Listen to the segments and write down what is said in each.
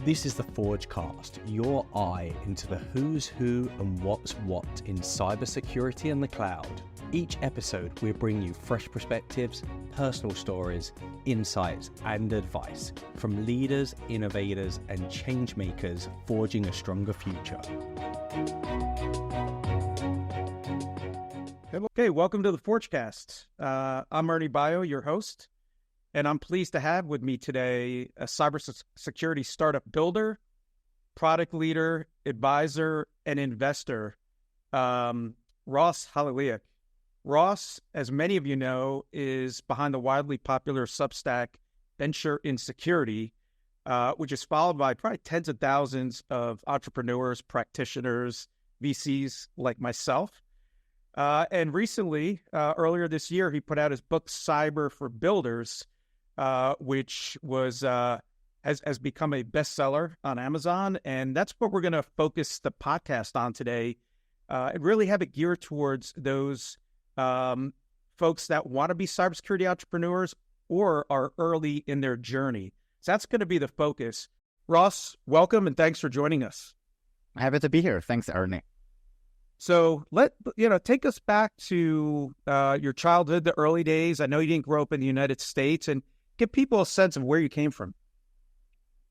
This is the Forgecast, your eye into the who's who and what's what in cybersecurity and the cloud. Each episode, we bring you fresh perspectives, personal stories, insights, and advice from leaders, innovators, and change makers forging a stronger future. Okay, welcome to the Forgecast. I'm Ernie, your host, and I'm pleased to have with me today a cybersecurity startup builder, product leader, advisor, and investor, Ross Haleliuk. Ross, as many of you know, is behind the widely popular Substack Venture in Security, which is followed by probably tens of thousands of entrepreneurs, practitioners, VCs like myself. And recently, earlier this year, he put out his book, Cyber for Builders, which has become a bestseller on Amazon. And that's what we're going to focus the podcast on today, and really have it geared towards those folks that want to be cybersecurity entrepreneurs or are early in their journey. So that's going to be the focus. Ross, welcome, and thanks for joining us. Happy to be here. Thanks, Ernie. So take us back to your childhood, the early days. I know you didn't grow up in the United States, and give people a sense of where you came from.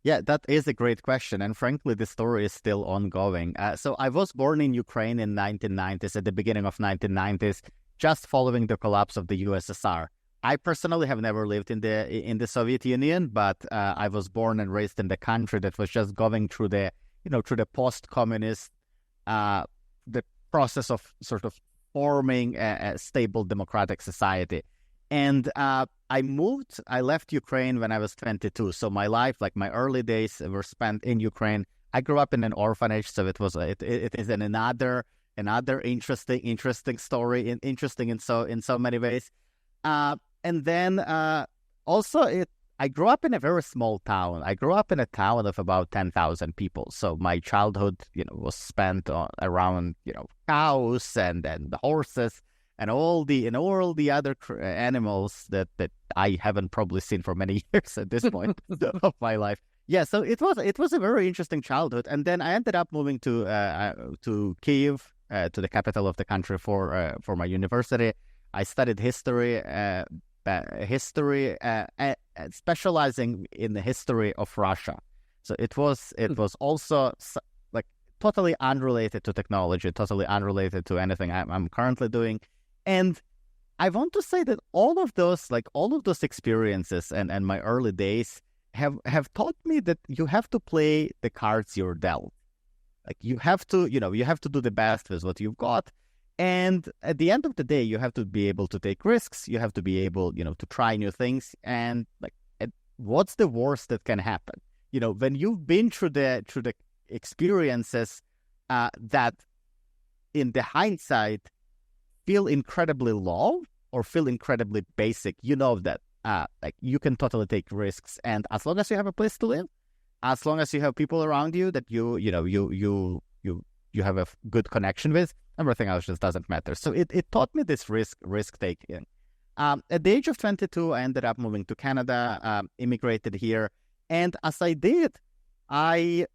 Yeah, that is a great question. And frankly, the story is still ongoing. So I was born in Ukraine in 1990s, at the beginning of 1990s, just following the collapse of the USSR. I personally have never lived in the Soviet Union, but I was born and raised in the country that was just going through the post-communist, the process of sort of forming a stable democratic society. And I left Ukraine when I was 22. So my life, like my early days, were spent in Ukraine. I grew up in an orphanage, so it is another interesting story, interesting in so many ways. And then I grew up in a very small town. I grew up in a town of about 10,000 people. So my childhood, was spent around, cows and the horses and all the other animals that I haven't probably seen for many years at this point of my life. Yeah, so it was a very interesting childhood. And then I ended up moving to Kyiv, to the capital of the country for my university. I studied history, specializing in the history of Russia. So it was also like totally unrelated to technology, totally unrelated to anything I'm currently doing. And I want to say that all of those experiences and my early days have taught me that you have to play the cards you're dealt. Like you have to do the best with what you've got. And at the end of the day, you have to be able to take risks. You have to be able, to try new things. And what's the worst that can happen? When you've been through the experiences that, in the hindsight, feel incredibly low or feel incredibly basic, that you can totally take risks. And as long as you have a place to live, as long as you have people around you that you have a good connection with, everything else just doesn't matter. So it taught me this risk taking. At the age of 22, I ended up moving to Canada, immigrated here, and as I did, I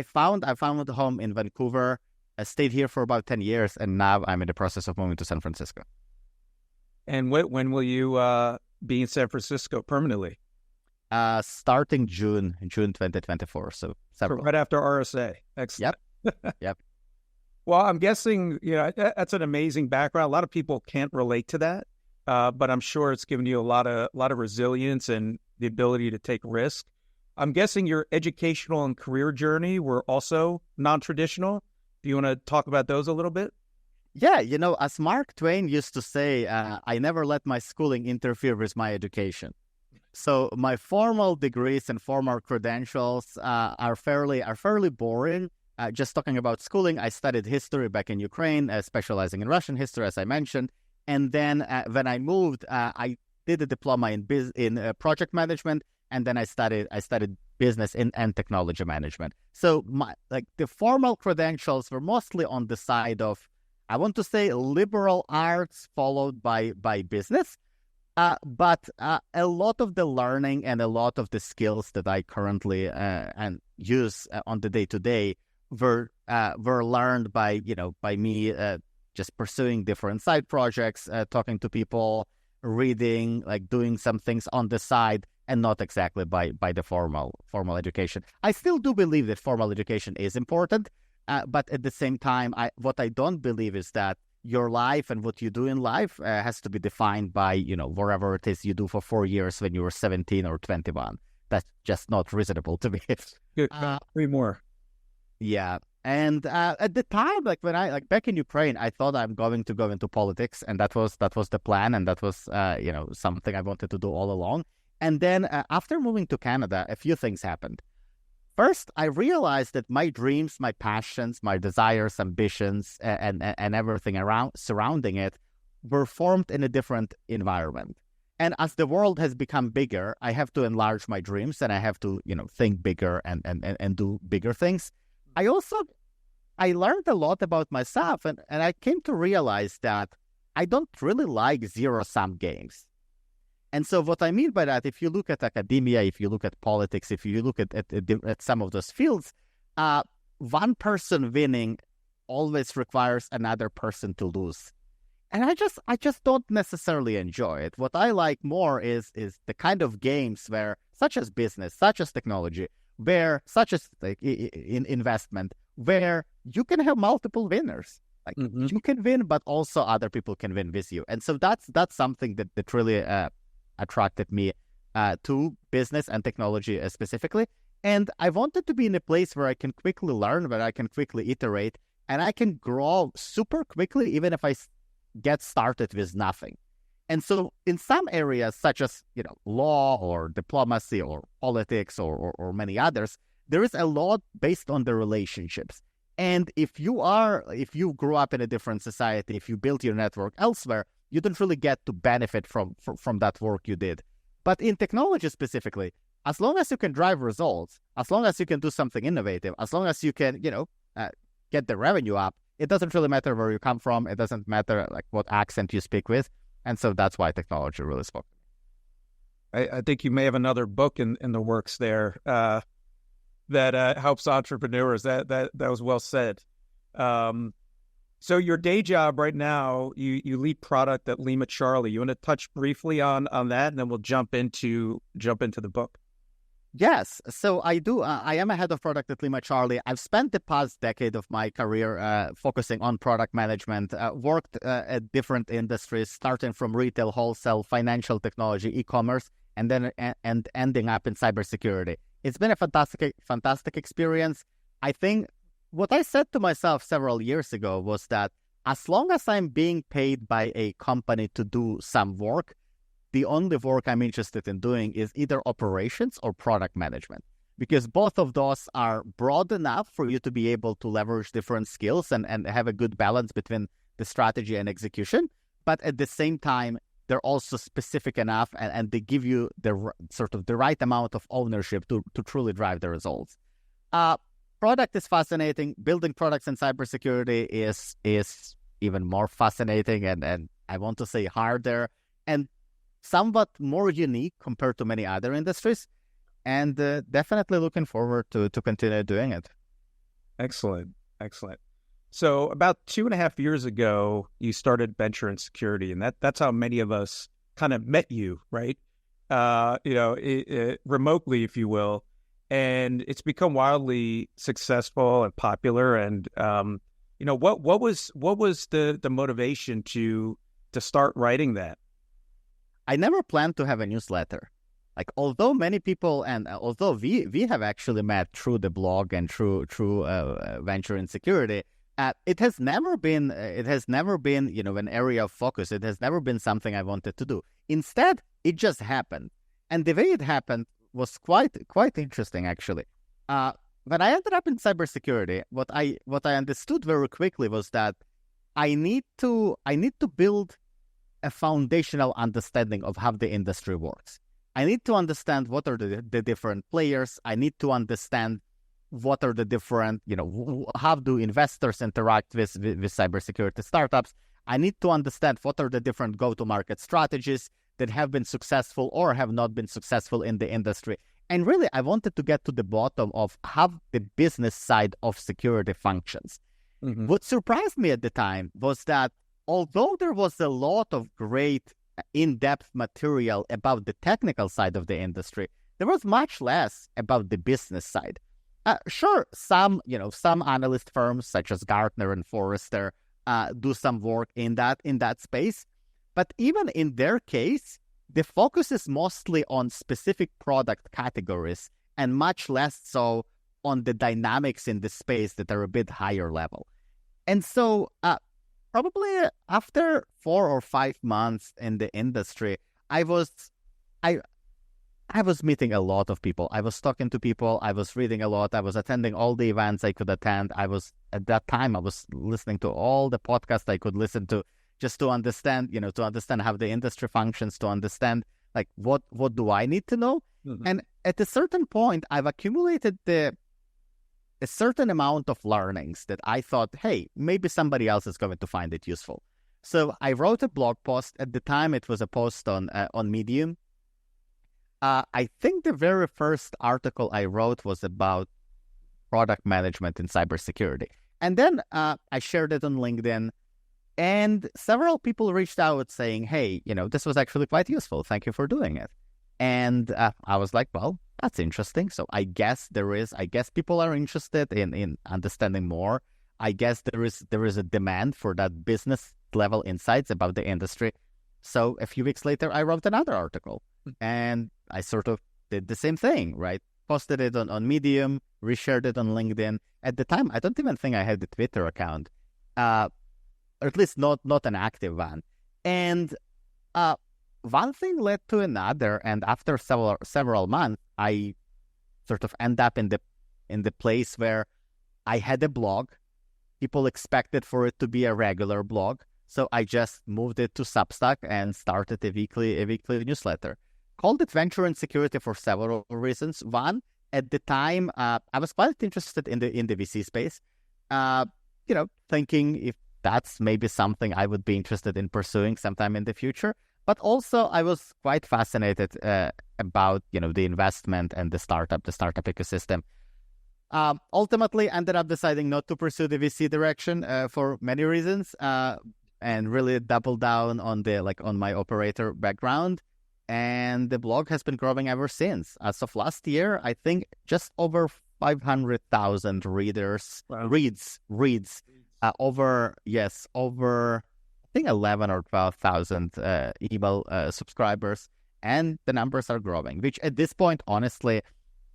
found a home in Vancouver. I stayed here for about 10 years, and now I'm in the process of moving to San Francisco. And when will you be in San Francisco permanently? Starting June 2024. So right after RSA. Excellent. Yep. Well, I'm guessing, that's an amazing background. A lot of people can't relate to that, but I'm sure it's given you a lot of resilience and the ability to take risk. I'm guessing your educational and career journey were also non-traditional. Do you want to talk about those a little bit? Yeah, as Mark Twain used to say, I never let my schooling interfere with my education. So my formal degrees and formal credentials are fairly boring. Just talking about schooling, I studied history back in Ukraine, specializing in Russian history, as I mentioned. And then when I moved, I did a diploma in project management, and then I studied business and technology management. So the formal credentials were mostly on the side of, I want to say, liberal arts followed by business. But a lot of the learning and a lot of the skills that I currently and use on the day-to-day were learned by me just pursuing different side projects, talking to people, reading, like doing some things on the side, and not exactly by the formal education. I still do believe that formal education is important, but at the same time, what I don't believe is that your life and what you do in life has to be defined by, whatever it is you do for 4 years when you were 17 or 21. That's just not reasonable to me. Good. 3 more. Yeah. And at the time, like when I back in Ukraine, I thought I'm going to go into politics, and that was the plan, and that was something I wanted to do all along. And then after moving to Canada, a few things happened. First, I realized that my dreams, my passions, my desires, ambitions, and everything surrounding it were formed in a different environment. And as the world has become bigger, I have to enlarge my dreams, and I have to think bigger and do bigger things. I learned a lot about myself, and I came to realize that I don't really like zero-sum games. And so what I mean by that, if you look at academia, if you look at politics, if you look at some of those fields, one person winning always requires another person to lose. And I just don't necessarily enjoy it. What I like more is the kind of games where, such as business, such as technology, where, such as like in investment, where you can have multiple winners. Like you can win, but also other people can win with you. And so that's something that really attracted me to business and technology specifically. And I wanted to be in a place where I can quickly learn, where I can quickly iterate, and I can grow super quickly, even if I get started with nothing. And so in some areas, such as law or diplomacy or politics or many others, there is a lot based on the relationships. And if you grow up in a different society, if you build your network elsewhere, you don't really get to benefit from that work you did. But in technology specifically, as long as you can drive results, as long as you can do something innovative, as long as you can, get the revenue up, it doesn't really matter where you come from. It doesn't matter like what accent you speak with. And so that's why technology really spoke to me. I think you may have another book in the works there that helps entrepreneurs. That was well said. So your day job right now, you lead product at LimaCharlie. You want to touch briefly on that, and then we'll jump into the book. Yes, so I do. I am a head of product at LimaCharlie. I've spent the past decade of my career focusing on product management, worked at different industries, starting from retail, wholesale, financial technology, e-commerce, and then and ending up in cybersecurity. It's been a fantastic experience. I think what I said to myself several years ago was that as long as I'm being paid by a company to do some work, the only work I'm interested in doing is either operations or product management, because both of those are broad enough for you to be able to leverage different skills and have a good balance between the strategy and execution. But at the same time, they're also specific enough and they give you the right amount of ownership to truly drive the results. Product is fascinating. Building products in cybersecurity is even more fascinating and I want to say harder and somewhat more unique compared to many other industries, and definitely looking forward to continue doing it. Excellent. So about 2.5 years ago, you started Venture in Security, and that's how many of us kind of met you, right? Remotely, if you will, and it's become wildly successful and popular. And what was the motivation to start writing that? I never planned to have a newsletter. Like, although many people, and although we have actually met through the blog and through Venture in Security, it has never been an area of focus. It has never been something I wanted to do. Instead, it just happened, and the way it happened was quite interesting actually. When I ended up in cybersecurity, what I understood very quickly was that I need to build a foundational understanding of how the industry works. I need to understand what are the different players. I need to understand what are the different, how do investors interact with cybersecurity startups. I need to understand what are the different go-to-market strategies that have been successful or have not been successful in the industry. And really, I wanted to get to the bottom of how the business side of security functions. Mm-hmm. What surprised me at the time was that although there was a lot of great in-depth material about the technical side of the industry, there was much less about the business side. Sure, some analyst firms such as Gartner and Forrester do some work in that space, but even in their case, the focus is mostly on specific product categories and much less so on the dynamics in the space that are a bit higher level. And so probably after 4 or 5 months in the industry, I was meeting a lot of people. I was talking to people. I was reading a lot. I was attending all the events I could attend. At that time, I was listening to all the podcasts I could listen to just to understand how the industry functions, to understand like what do I need to know. Mm-hmm. And at a certain point, I've accumulated a certain amount of learnings that I thought, hey, maybe somebody else is going to find it useful. So I wrote a blog post. At the time, it was a post on Medium. I think the very first article I wrote was about product management in cybersecurity. And then I shared it on LinkedIn, and several people reached out saying, hey, this was actually quite useful. Thank you for doing it. And I was like, well, that's interesting. So I guess people are interested in understanding more. I guess there is a demand for that business level insights about the industry. So a few weeks later, I wrote another article, and I sort of did the same thing, right? Posted it on Medium, reshared it on LinkedIn. At the time, I don't even think I had the Twitter account, or at least not an active one. And one thing led to another, and after several months, I sort of end up in the place where I had a blog. People expected for it to be a regular blog, so I just moved it to Substack and started a weekly newsletter. Called it Venture and Security for several reasons. One, at the time, I was quite interested in the VC space. Thinking if that's maybe something I would be interested in pursuing sometime in the future. But also, I was quite fascinated about the investment and the startup ecosystem. Ultimately, ended up deciding not to pursue the VC direction for many reasons, and really double down on my operator background. And the blog has been growing ever since. As of last year, I think just over 500,000 readers. Wow. reads over I think 11 or 12,000 email subscribers, and the numbers are growing. Which at this point, honestly,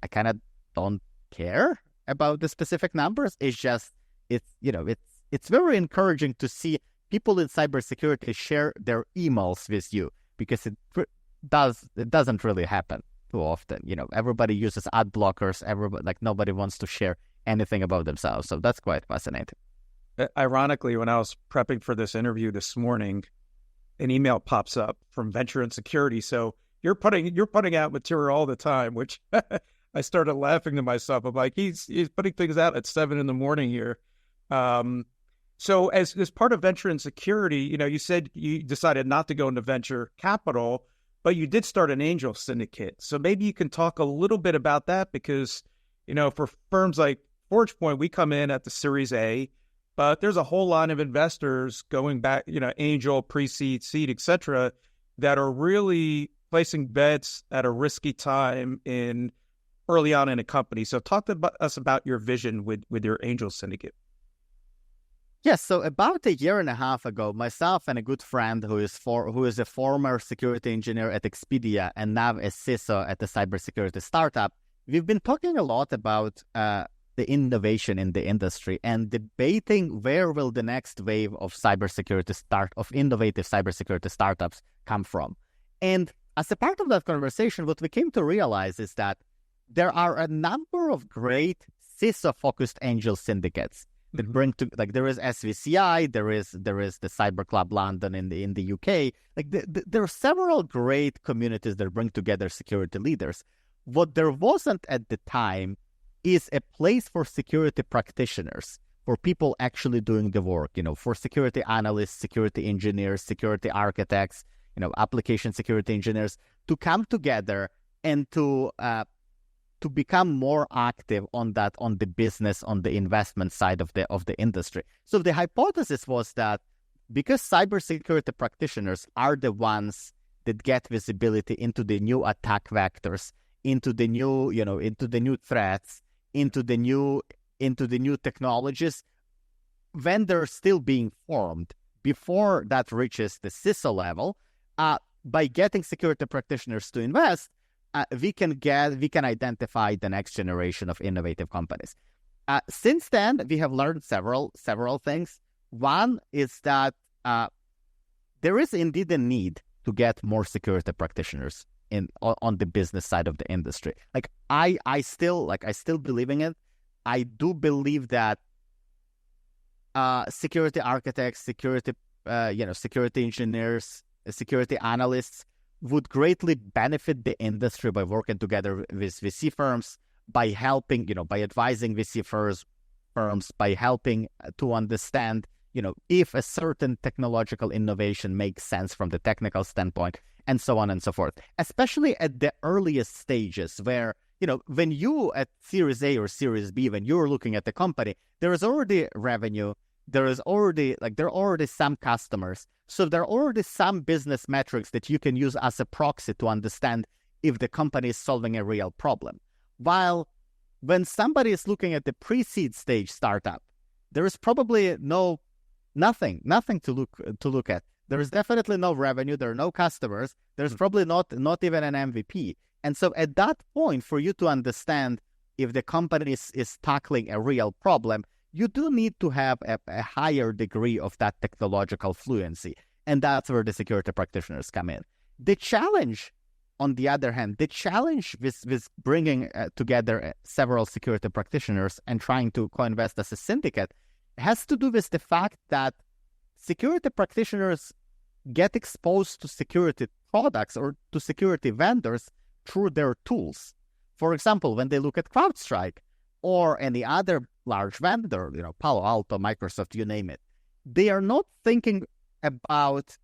I kind of don't care about the specific numbers. It's just it's very encouraging to see people in cybersecurity share their emails with you, because it doesn't really happen too often. Everybody uses ad blockers. Nobody wants to share anything about themselves. So that's quite fascinating. Ironically, when I was prepping for this interview this morning, an email pops up from Venture and Security. So you're putting out material all the time, which I started laughing to myself. I'm like, he's putting things out at 7 a.m. here. So as part of Venture and Security, you said you decided not to go into venture capital, but you did start an angel syndicate. So maybe you can talk a little bit about that, because, for firms like Forgepoint, we come in at the Series A, but there's a whole line of investors going back, angel, pre-seed, seed, et cetera, that are really placing bets at a risky time early on in a company. So talk to us about your vision with your angel syndicate. Yes, so about a year and a half ago, myself and a good friend who is a former security engineer at Expedia and now a CISO at a cybersecurity startup, we've been talking a lot about the innovation in the industry and debating where will the next wave of innovative cybersecurity startups come from. And as a part of that conversation, what we came to realize is that there are a number of great CISO-focused angel syndicates that bring to, there is SVCI, there is the Cyber Club London in the UK. There are several great communities that bring together security leaders. What there wasn't at the time is a place for security practitioners, for people actually doing the work, for security analysts, security engineers, security architects, application security engineers to come together and to become more active on the business, on the investment side of the industry. So the hypothesis was that because cybersecurity practitioners are the ones that get visibility into the new attack vectors, into the new threats, into the new technologies, when they're still being formed, before that reaches the CISO level, by getting security practitioners to invest, we can identify the next generation of innovative companies. Since then, we have learned several things. One is that there is indeed a need to get more security practitioners on the business side of the industry. Like I still believe in it. I do believe that security architects, security engineers, security analysts would greatly benefit the industry by working together with VC firms, by helping, by advising VC firms, by helping to understand, if a certain technological innovation makes sense from the technical standpoint, and so on and so forth. Especially at the earliest stages where, when you at Series A or Series B, when you're looking at the company, there is already revenue, there are already some customers. So there are already some business metrics that you can use as a proxy to understand if the company is solving a real problem. While when somebody is looking at the pre-seed stage startup, there is probably nothing to look at. There is definitely no revenue. There are no customers. There's probably not even an MVP. And so at that point, for you to understand if the company is tackling a real problem, you do need to have a higher degree of that technological fluency. And that's where the security practitioners come in. The challenge, on the other hand, with bringing together several security practitioners and trying to co-invest as a syndicate has to do with the fact that security practitioners get exposed to security products or to security vendors through their tools. For example, when they look at CrowdStrike or any other large vendor, Palo Alto, Microsoft, you name it, they are not thinking about,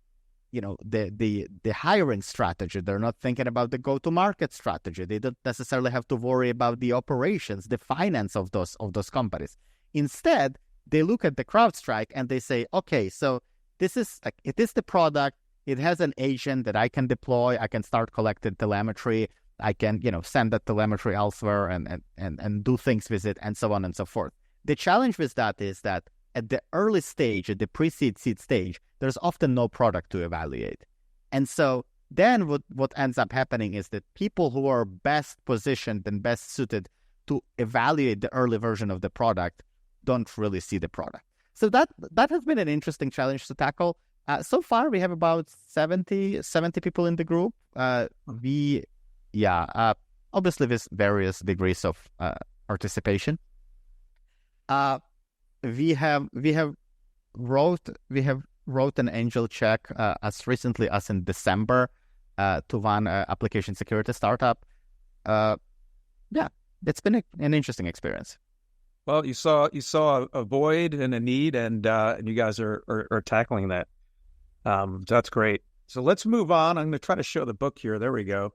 the hiring strategy. They're not thinking about the go-to-market strategy. They don't necessarily have to worry about the operations, the finance of those companies. Instead, they look at the CrowdStrike and they say, okay, so it is the product. It has an agent that I can deploy. I can start collecting telemetry. I can, send that telemetry elsewhere and do things with it, and so on and so forth. The challenge with that is that at the early stage, at the pre-seed seed stage, there's often no product to evaluate. And so then what ends up happening is that people who are best positioned and best suited to evaluate the early version of the product don't really see the product. So that has been an interesting challenge to tackle. So far, we have about 70 people in the group. Obviously with various degrees of participation. We have wrote an angel check as recently as in December to one application security startup. It's been an interesting experience. Well, you saw a void and a need, and you guys are tackling that. So that's great. So let's move on. I'm going to try to show the book here. There we go.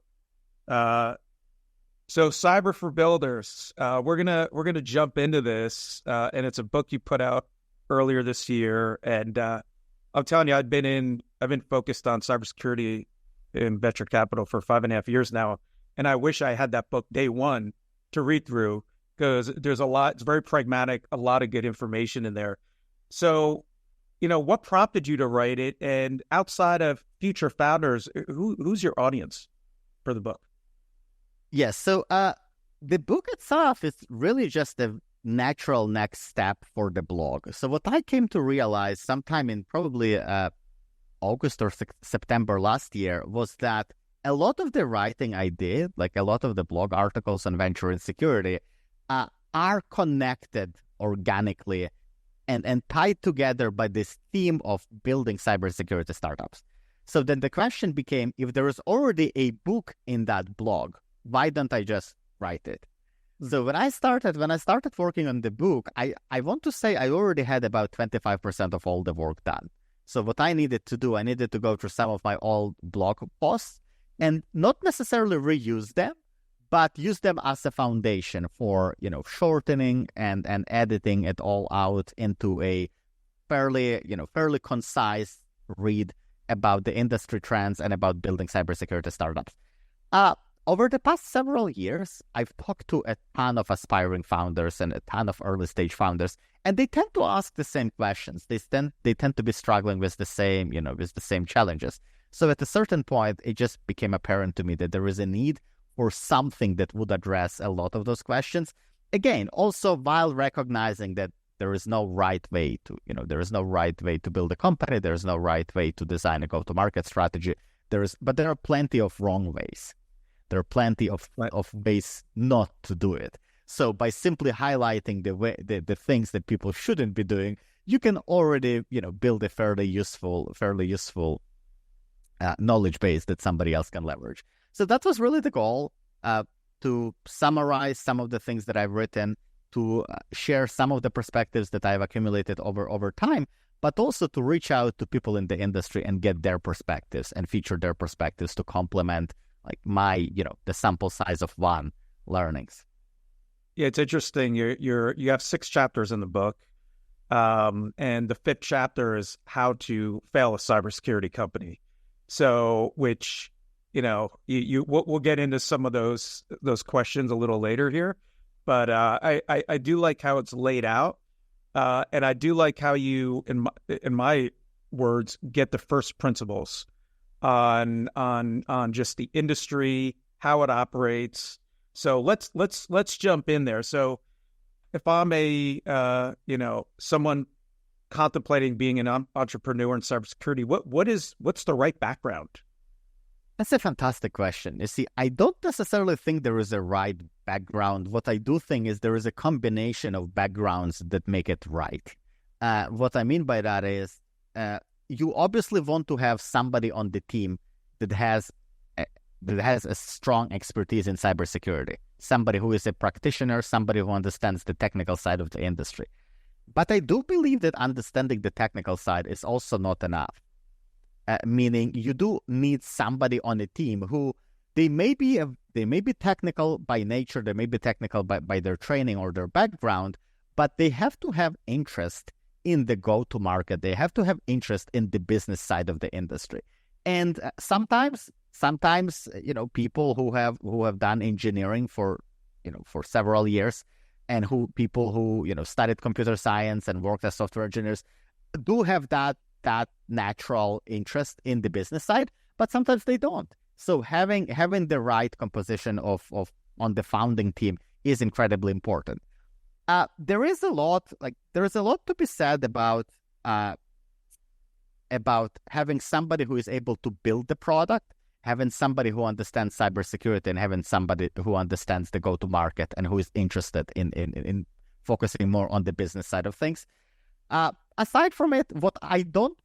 So Cyber for Builders. We're gonna jump into this, and it's a book you put out earlier this year. And I'm telling you, I've been focused on cybersecurity in venture capital for 5.5 years now, and I wish I had that book day one to read through, because there's a lot. It's very pragmatic, a lot of good information in there. So, what prompted you to write it? And outside of future founders, who's your audience for the book? Yes. So the book itself is really just a natural next step for the blog. So what I came to realize sometime in probably August or September last year was that a lot of the writing I did, like a lot of the blog articles on venture and security, are connected organically and tied together by this theme of building cybersecurity startups. So then the question became, if there is already a book in that blog, why don't I just write it? So when I started working on the book, I want to say I already had about 25% of all the work done. So what I needed to do, I needed to go through some of my old blog posts and not necessarily reuse them, but use them as a foundation for, shortening and editing it all out into a fairly concise read about the industry trends and about building cybersecurity startups. Over the past several years, I've talked to a ton of aspiring founders and a ton of early stage founders, and they tend to ask the same questions. They tend to be struggling with the same challenges. So at a certain point, it just became apparent to me that there is a need for something that would address a lot of those questions. Again, also while recognizing that there is no right way to build a company. There is no right way to design a go-to-market strategy. But there are plenty of wrong ways. There are plenty of ways not to do it. So by simply highlighting the things that people shouldn't be doing, you can already build a fairly useful knowledge base that somebody else can leverage. So that was really the goal, to summarize some of the things that I've written, to share some of the perspectives that I've accumulated over time, but also to reach out to people in the industry and get their perspectives and feature their perspectives to complement my, the sample size of one learnings. Yeah, it's interesting. You have 6 chapters in the book, and the 5th chapter is how to fail a cybersecurity company. So, which we'll get into some of those questions a little later here, but I do like how it's laid out, and I do like how you, in my words, get the first principles on just the industry, how it operates. So let's jump in there. So if I'm someone contemplating being an entrepreneur in cybersecurity, what's the right background? That's a fantastic question. You see, I don't necessarily think there is a right background. What I do think is there is a combination of backgrounds that make it right. What I mean by that is you obviously want to have somebody on the team that has a strong expertise in cybersecurity, somebody who is a practitioner, somebody who understands the technical side of the industry. But I do believe that understanding the technical side is also not enough. Meaning you do need somebody on a team who they may be technical by nature, they may be technical by their training or their background, but they have to have interest in the go-to-market. They have to have interest in the business side of the industry. And sometimes people who have done engineering for several years, and people who studied computer science and worked as software engineers do have that natural interest in the business side, but sometimes they don't. So having the right composition of on the founding team is incredibly important. There is a lot to be said about having somebody who is able to build the product, having somebody who understands cybersecurity, and having somebody who understands the go-to-market and who is interested in focusing more on the business side of things. Aside from it, I don't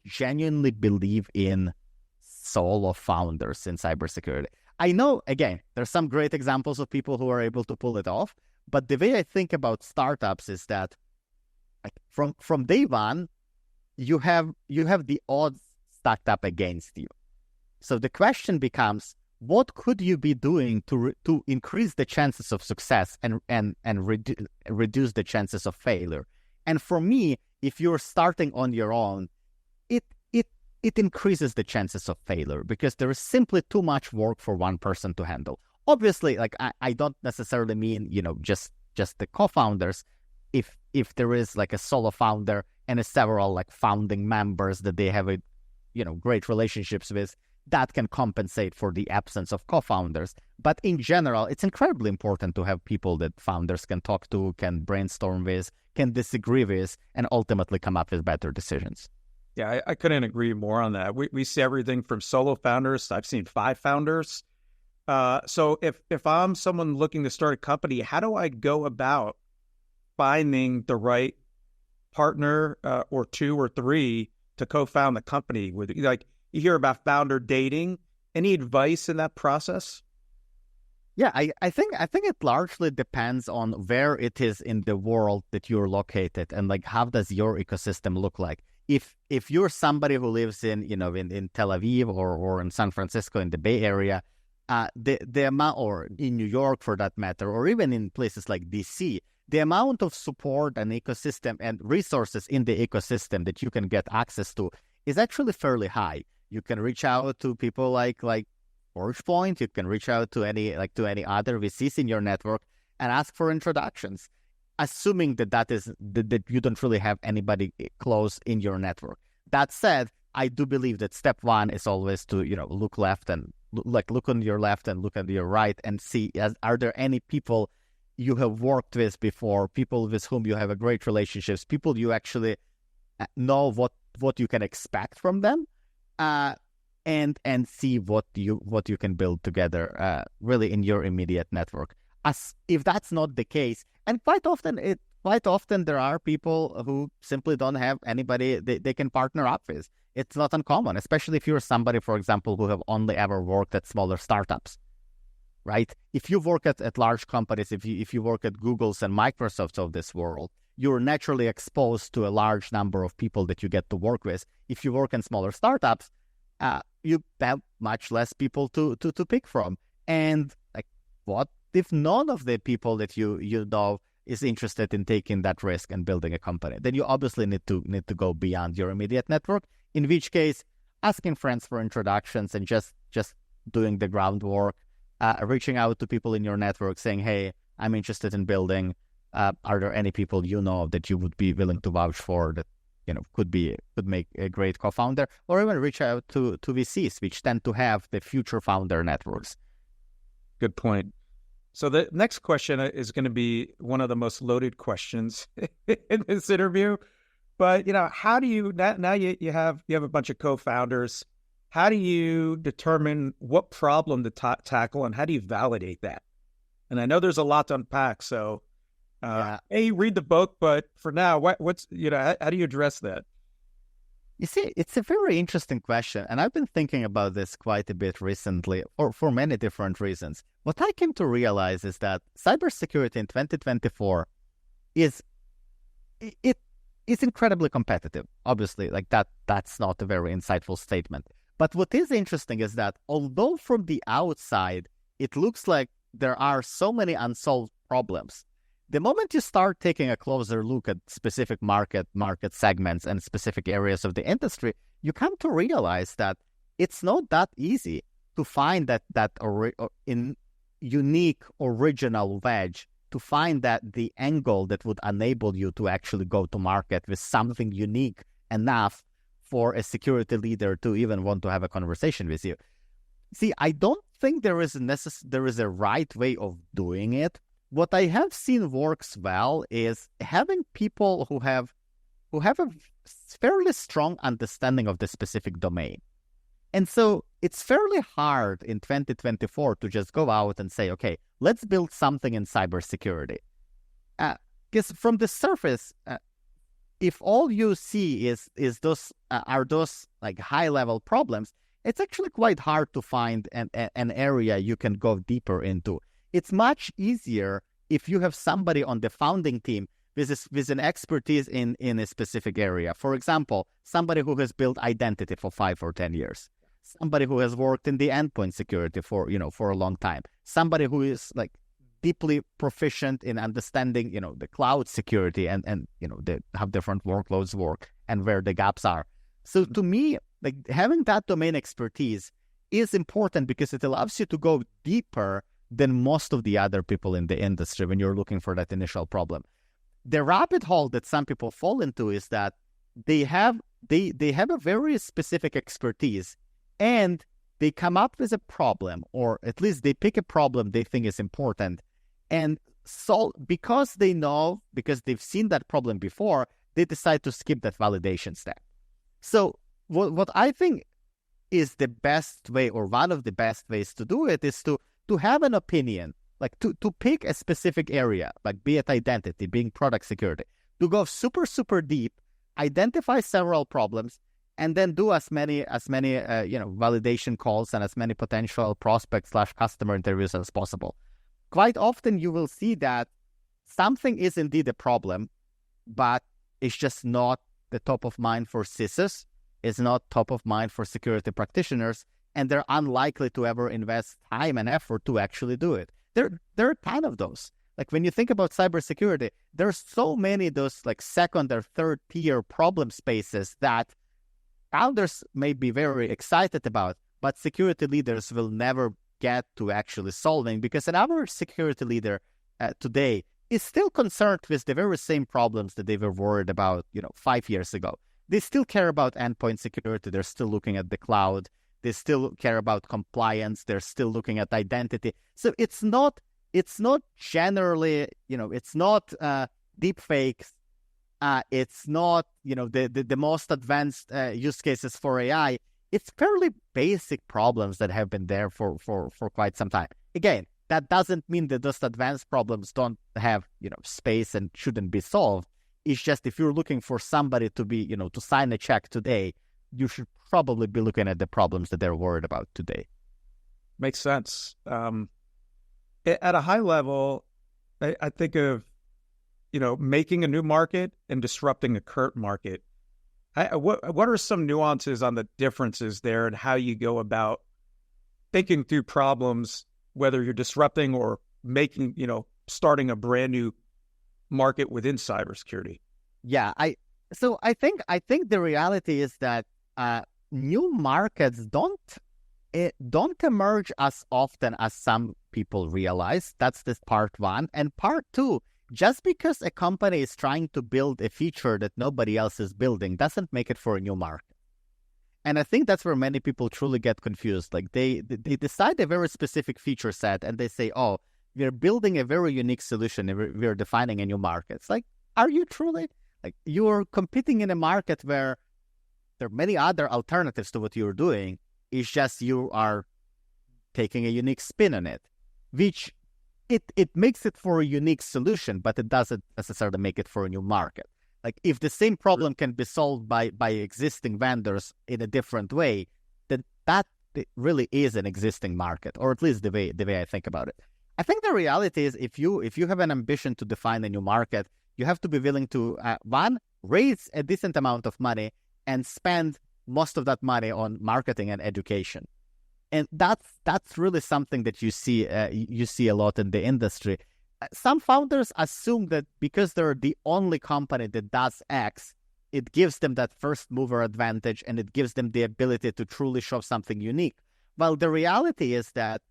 genuinely believe in solo founders in cybersecurity. I know, again, there's some great examples of people who are able to pull it off, but the way I think about startups is that from day one, you have the odds stacked up against you. So the question becomes, what could you be doing to increase the chances of success and reduce the chances of failure? And for me, if you're starting on your own, it increases the chances of failure because there is simply too much work for one person to handle. Obviously, I don't necessarily mean just the co-founders. If there is a solo founder and several founding members that they have great relationships with, that can compensate for the absence of co-founders. But in general, it's incredibly important to have people that founders can talk to, can brainstorm with, can disagree with, and ultimately come up with better decisions. Yeah, I couldn't agree more on that. We see everything from solo founders. I've seen 5 founders. So if I'm someone looking to start a company, how do I go about finding the right partner or 2 or 3 to co-found the company with? You hear about founder dating. Any advice in that process? Yeah, I think it largely depends on where it is in the world that you're located and how does your ecosystem look like. if you're somebody who lives in in Tel Aviv or in San Francisco in the Bay Area, the amount, or in New York for that matter, or even in places like DC, the amount of support and ecosystem and resources in the ecosystem that you can get access to is actually fairly high. You can reach out to people like Forgepoint. You can reach out to any other VCs in your network and ask for introductions, assuming that you don't really have anybody close in your network. That said, I do believe that step one is always to look left and look on your left and look on your right and see, are there any people you have worked with before, people with whom you have a great relationships, people you actually know what you can expect from them, and see what you can build together really in your immediate network. As if that's not the case, and quite often there are people who simply don't have anybody they can partner up with. It's not uncommon, especially if you're somebody, for example, who have only ever worked at smaller startups, right? If you work at large companies, if you work at Googles and Microsofts of this world, you're naturally exposed to a large number of people that you get to work with. If you work in smaller startups, you have much less people to pick from. And what if none of the people that you know is interested in taking that risk and building a company? Then you obviously need to go beyond your immediate network, in which case asking friends for introductions and just doing the groundwork, reaching out to people in your network saying, hey, I'm interested in building. Are there any people you know that you would be willing to vouch for that could make a great co-founder? Or even reach out to VCs, which tend to have the future founder networks. Good point. So the next question is going to be one of the most loaded questions in this interview. But how do you now you have a bunch of co-founders? How do you determine what problem to tackle, and how do you validate that? And I know there's a lot to unpack. So, read the book, but for now, what's how do you address that? You see, it's a very interesting question, and I've been thinking about this quite a bit recently, or for many different reasons. What I came to realize is that cybersecurity in 2024 is incredibly competitive. Obviously, that's not a very insightful statement. But what is interesting is that although from the outside it looks like there are so many unsolved problems, the moment you start taking a closer look at specific market segments and specific areas of the industry, you come to realize that it's not that easy to find that unique original wedge, to find that the angle that would enable you to actually go to market with something unique enough for a security leader to even want to have a conversation with you. See, I don't think there is a right way of doing it. What I have seen works well is having people who have a fairly strong understanding of the specific domain. And so it's fairly hard in 2024 to just go out and say, okay, let's build something in cybersecurity. Because from the surface, if all you see is those high level problems, it's actually quite hard to find an area you can go deeper into. It's much easier if you have somebody on the founding team with an expertise in a specific area. For example, somebody who has built identity for 5 or 10 years, somebody who has worked in the endpoint security for a long time, somebody who is deeply proficient in understanding the cloud security and how different workloads work and where the gaps are. So to me, having that domain expertise is important because it allows you to go deeper than most of the other people in the industry when you're looking for that initial problem. The rabbit hole that some people fall into is that they have a very specific expertise and they come up with a problem, or at least they pick a problem they think is important, and so because they've seen that problem before, they decide to skip that validation step. So what I think is the best way, or one of the best ways to do it, is to have an opinion, to pick a specific area, be it identity, being product security, to go super, super deep, identify several problems, and then do as many validation calls and as many potential prospect/customer interviews as possible. Quite often you will see that something is indeed a problem, but it's just not the top of mind for CISOs, is not top of mind for security practitioners, and they're unlikely to ever invest time and effort to actually do it. There are a ton of those. Like when you think about cybersecurity, there's so many of those like second or third tier problem spaces that founders may be very excited about, but security leaders will never get to actually solving, because an average security leader today is still concerned with the very same problems that they were worried about, 5 years ago. They still care about endpoint security. They're still looking at the cloud. They still care about compliance. They're still looking at identity. So it's not generally, it's not deep fakes. It's not, the most advanced use cases for AI. It's fairly basic problems that have been there for quite some time. Again, that doesn't mean that those advanced problems don't have, space and shouldn't be solved. It's just if you're looking for somebody to be, to sign a check today, you should probably be looking at the problems that they're worried about today. Makes sense. At a high level, I think of, making a new market and disrupting a current market. What are some nuances on the differences there and how you go about thinking through problems, whether you're disrupting or making, starting a brand new market within cybersecurity? Yeah, I think the reality is that new markets don't emerge as often as some people realize. That's this part one. And part two, just because a company is trying to build a feature that nobody else is building doesn't make it for a new market. And I think that's where many people truly get confused. Like they decide a very specific feature set and they say, oh, we're building a very unique solution and we're defining a new market. It's like, are you truly? Like you're competing in a market where there are many other alternatives to what you're doing. It's just you are taking a unique spin on it, which it makes it for a unique solution, but it doesn't necessarily make it for a new market. Like if the same problem can be solved by existing vendors in a different way, then that really is an existing market, or at least the way I think about it. I think the reality is if you have an ambition to define a new market, you have to be willing to one, raise a decent amount of money and spend most of that money on marketing and education. And that's really something that you see a lot in the industry. Some founders assume that because they're the only company that does X, it gives them that first mover advantage and it gives them the ability to truly show something unique. Well, the reality is that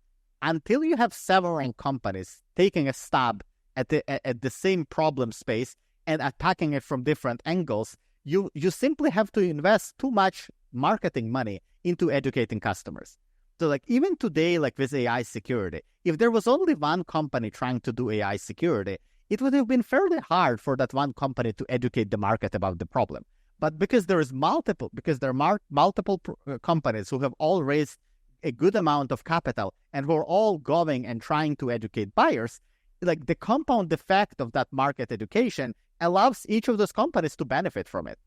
until you have several companies taking a stab at the same problem space and attacking it from different angles, you simply have to invest too much marketing money into educating customers. So like even today, like with AI security, if there was only one company trying to do AI security, it would have been fairly hard for that one company to educate the market about the problem. But because there are multiple companies who have all raised a good amount of capital and who are all going and trying to educate buyers, like the compound effect of that market education allows each of those companies to benefit from it.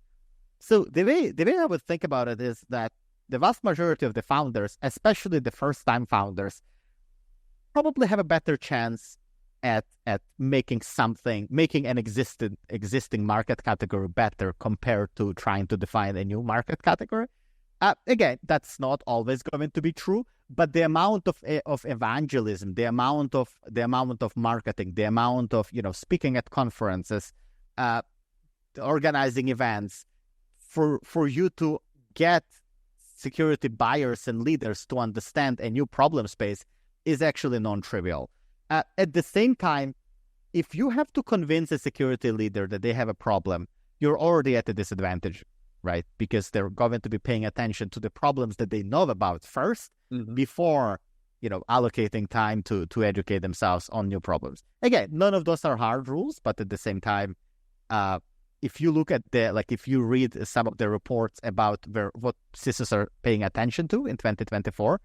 So the way I would think about it is that the vast majority of the founders, especially the first-time founders, probably have a better chance at making an existing market category better compared to trying to define a new market category. Again, that's not always going to be true, but the amount of evangelism, the amount of marketing, the amount of speaking at conferences, organizing events, for you to get security buyers and leaders to understand a new problem space is actually non-trivial. At the same time, if you have to convince a security leader that they have a problem, you're already at a disadvantage, right? Because they're going to be paying attention to the problems that they know about first before allocating time to educate themselves on new problems. Again, none of those are hard rules, but at the same time, if you look at if you read some of the reports about what CISOs are paying attention to in 2024,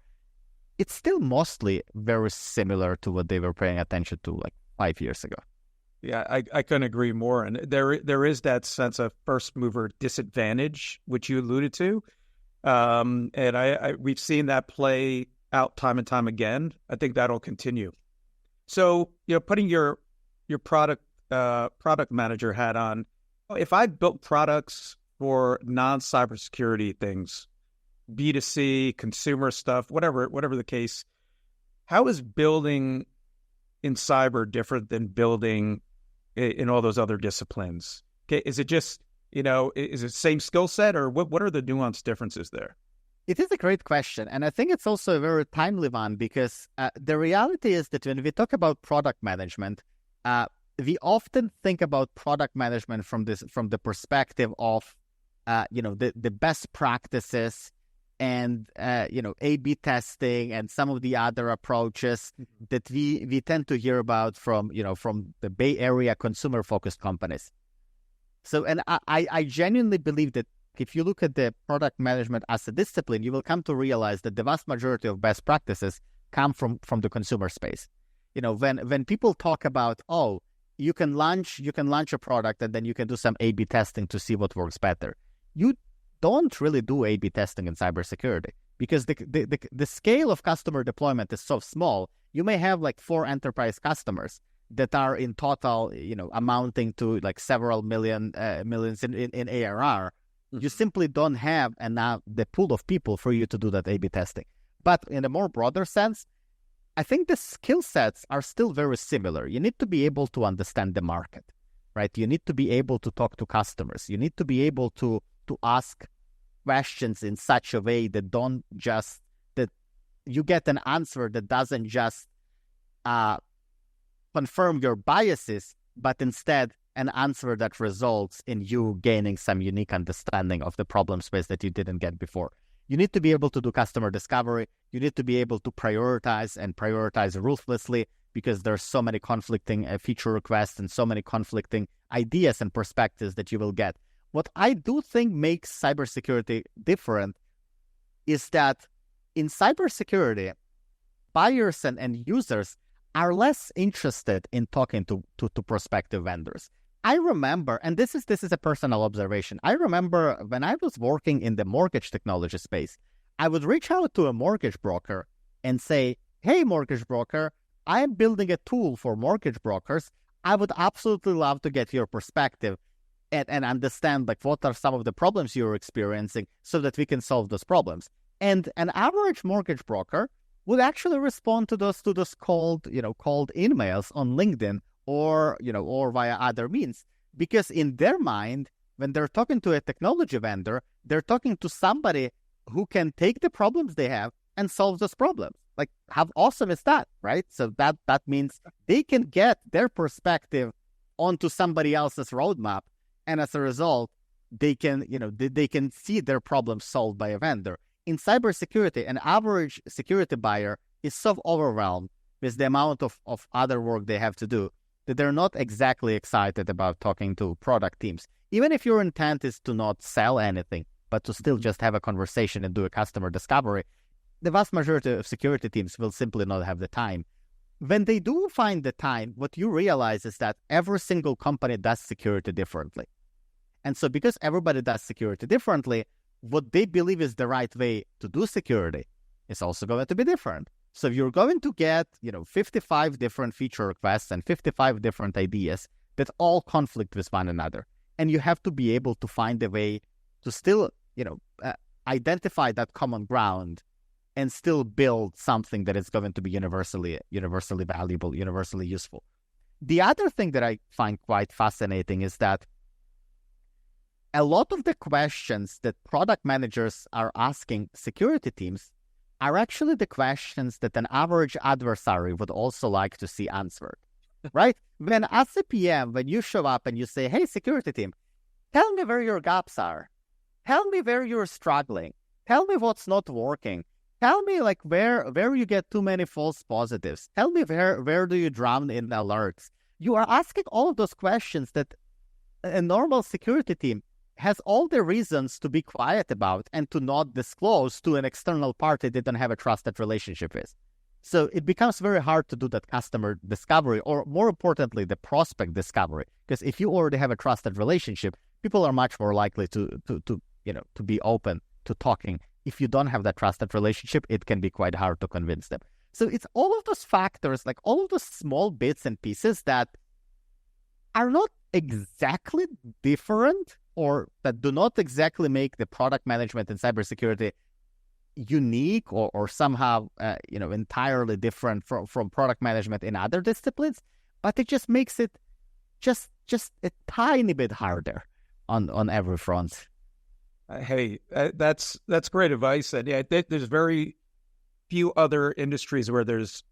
it's still mostly very similar to what they were paying attention to 5 years ago. Yeah, I couldn't agree more. And there is that sense of first mover disadvantage, which you alluded to. And we've seen that play out time and time again. I think that'll continue. So, putting your product manager hat on, if I built products for non-cybersecurity things, B2C, consumer stuff, whatever the case. How is building in cyber different than building in all those other disciplines? Okay, is it just, is it same skill set, or what are the nuanced differences there? It is a great question. And I think it's also a very timely one, because the reality is that when we talk about product management, we often think about product management from the perspective of, the best practices and, A/B testing and some of the other approaches that we tend to hear about from the Bay Area consumer-focused companies. So, and I genuinely believe that if you look at the product management as a discipline, you will come to realize that the vast majority of best practices come from the consumer space. When people talk about, you can launch a product and then you can do some A/B testing to see what works better. You don't really do A/B testing in cybersecurity, because the scale of customer deployment is so small. You may have like 4 enterprise customers that are in total, amounting to like several millions in ARR. You simply don't have enough the pool of people for you to do that A/B testing. But in a more broader sense, I think the skill sets are still very similar. You need to be able to understand the market, right? You need to be able to talk to customers. You need to be able to ask questions in such a way that that you get an answer that doesn't just confirm your biases, but instead an answer that results in you gaining some unique understanding of the problem space that you didn't get before. You need to be able to do customer discovery. You need to be able to prioritize ruthlessly, because there's so many conflicting feature requests and so many conflicting ideas and perspectives that you will get. What I do think makes cybersecurity different is that in cybersecurity, buyers and users are less interested in talking to prospective vendors. I remember, and this is a personal observation, I remember when I was working in the mortgage technology space, I would reach out to a mortgage broker and say, hey, mortgage broker, I'm building a tool for mortgage brokers. I would absolutely love to get your perspective and understand like what are some of the problems you're experiencing so that we can solve those problems. And an average mortgage broker would actually respond to those cold emails on LinkedIn or via other means, because in their mind, when they're talking to a technology vendor, they're talking to somebody who can take the problems they have and solve those problems. Like, how awesome is that, right? So that means they can get their perspective onto somebody else's roadmap, and as a result, they can see their problems solved by a vendor. In cybersecurity, an average security buyer is so overwhelmed with the amount of other work they have to do that they're not exactly excited about talking to product teams. Even if your intent is to not sell anything, but to still just have a conversation and do a customer discovery, the vast majority of security teams will simply not have the time. When they do find the time, what you realize is that every single company does security differently. And so because everybody does security differently, what they believe is the right way to do security is also going to be different. So you're going to get, 55 different feature requests and 55 different ideas that all conflict with one another. And you have to be able to find a way to still, identify that common ground and still build something that is going to be universally valuable, universally useful. The other thing that I find quite fascinating is that a lot of the questions that product managers are asking security teams are actually the questions that an average adversary would also like to see answered, right? When as a PM, when you show up and you say, hey, security team, tell me where your gaps are. Tell me where you're struggling. Tell me what's not working. Tell me like where you get too many false positives. Tell me where do you drown in alerts. You are asking all of those questions that a normal security team has all the reasons to be quiet about and to not disclose to an external party they don't have a trusted relationship with. So it becomes very hard to do that customer discovery, or more importantly, the prospect discovery. Because if you already have a trusted relationship, people are much more likely to be open to talking. If you don't have that trusted relationship, it can be quite hard to convince them. So it's all of those factors, like all of those small bits and pieces that are not exactly different or that do not exactly make the product management and cybersecurity unique or somehow entirely different from product management in other disciplines, but it just makes it just a tiny bit harder on every front. Hey, that's great advice. And yeah, there's very few other industries where there's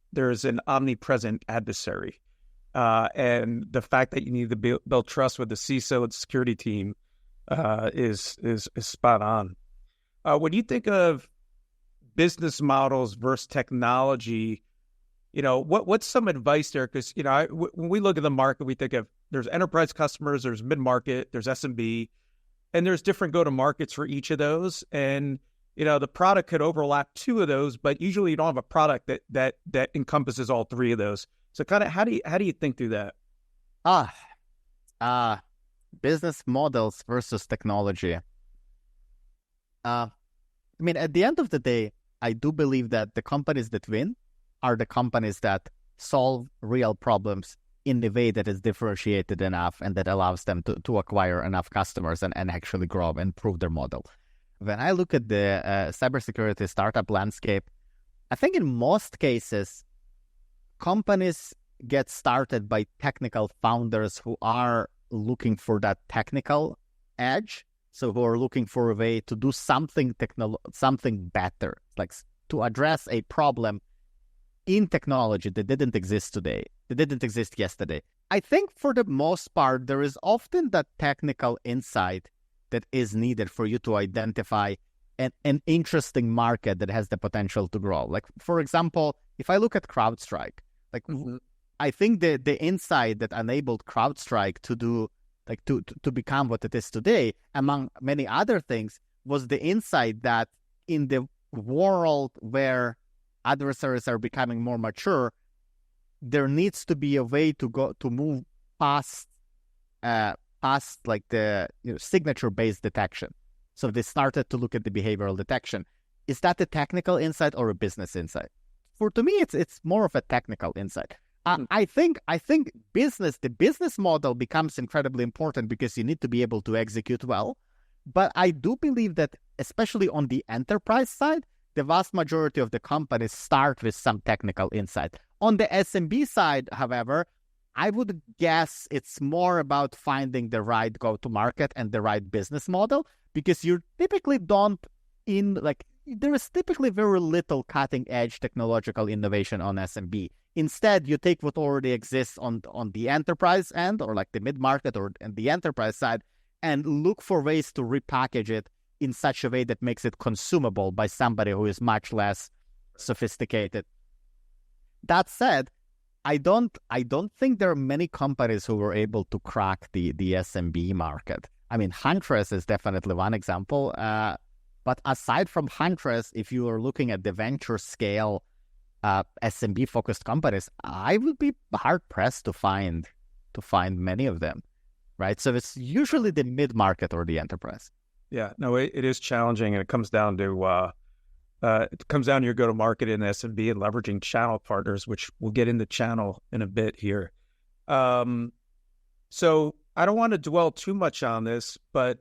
an omnipresent adversary, and the fact that you need to build trust with the CISO and security team is spot on. When you think of business models versus technology, what's some advice there? Because when we look at the market, we think of there's enterprise customers, there's mid-market, there's SMB, and there's different go-to-markets for each of those. And the product could overlap two of those, but usually you don't have a product that encompasses all three of those. So kind of how do you think through that? Business models versus technology. At the end of the day, I do believe that the companies that win are the companies that solve real problems in the way that is differentiated enough and that allows them to acquire enough customers and actually grow and prove their model. When I look at the cybersecurity startup landscape, I think in most cases, companies get started by technical founders who are looking for that technical edge. So who are looking for a way to do something better, like to address a problem in technology that didn't exist today, that didn't exist yesterday. I think for the most part, there is often that technical insight that is needed for you to identify an interesting market that has the potential to grow. Like, for example, if I look at CrowdStrike, I think the insight that enabled CrowdStrike to do, to become what it is today, among many other things, was the insight that in the world where adversaries are becoming more mature, there needs to be a way to move past the signature-based detection. So they started to look at the behavioral detection. Is that a technical insight or a business insight? To me, it's more of a technical insight. I think the business model becomes incredibly important because you need to be able to execute well. But I do believe that, especially on the enterprise side, the vast majority of the companies start with some technical insight. On the SMB side, however, I would guess it's more about finding the right go-to-market and the right business model, because you typically there is typically very little cutting-edge technological innovation on SMB. Instead, you take what already exists on the enterprise end, or like the mid-market or and the enterprise side, and look for ways to repackage it in such a way that makes it consumable by somebody who is much less sophisticated. That said, I don't think there are many companies who were able to crack the SMB market. Huntress is definitely one example. But aside from Huntress, if you are looking at the venture scale SMB-focused companies, I would be hard-pressed to find many of them, right? So it's usually the mid-market or the enterprise. Yeah, no, it is challenging, and it comes down to your go-to-market in SMB and leveraging channel partners, which we'll get into channel in a bit here. So I don't want to dwell too much on this, but